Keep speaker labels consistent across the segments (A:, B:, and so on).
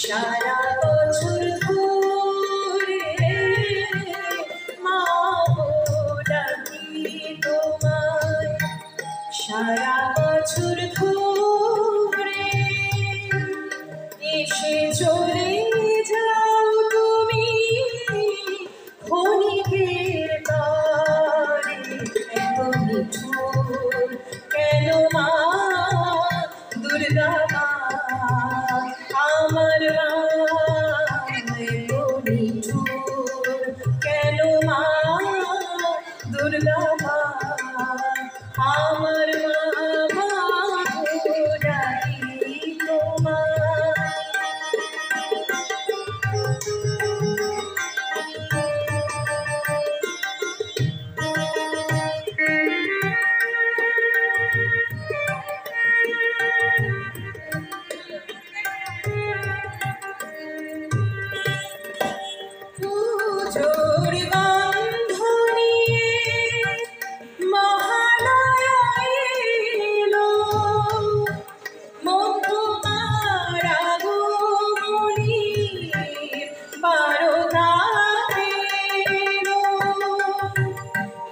A: সারা বছর ধরে মা ডাকি তোমায়, সারা বছর ধরে এসে চলে যাও তুমি ক্ষণিকের তরে। এত নিঠুর কেন মা দুর্গা মা, আমার মা এত নিঠুর কেন মা দুর্গা মা, আমার মা ডাকি তোমায়। পুজোর গন্ধ নিয়ে মহালয়া এলো, মন তোমার আগমনী বারতা পেলো।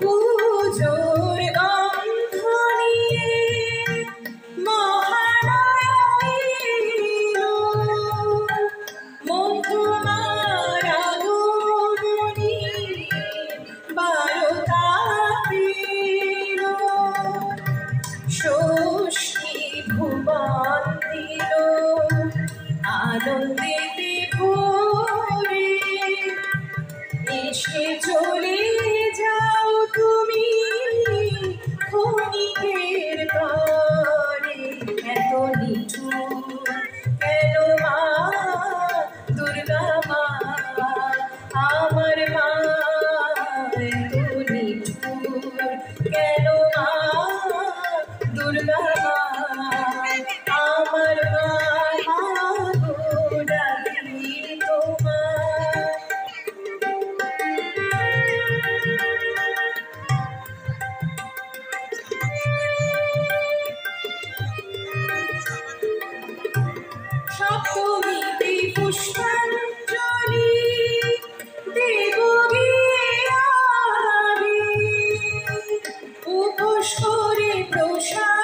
A: পুজোর গন্ধ নিয়ে মহালয়া এলো, মন তোমার আগমনী বারতা পেলো। ষষ্ঠী ভুবন দিল আনন্দেতে ভরে, এসে চলে যাও তুমি ক্ষণিকের তরে। এত নিঠুর কেন মা দুর্গা মা, আমার মা এত নিঠুর কেন মা দুর্গা মা, আমার মা ডাকি তোমায়। সপ্তমীতে পুষ্পাঞ্জলি দেব গিয়ে, উপোস করে প্রসাদ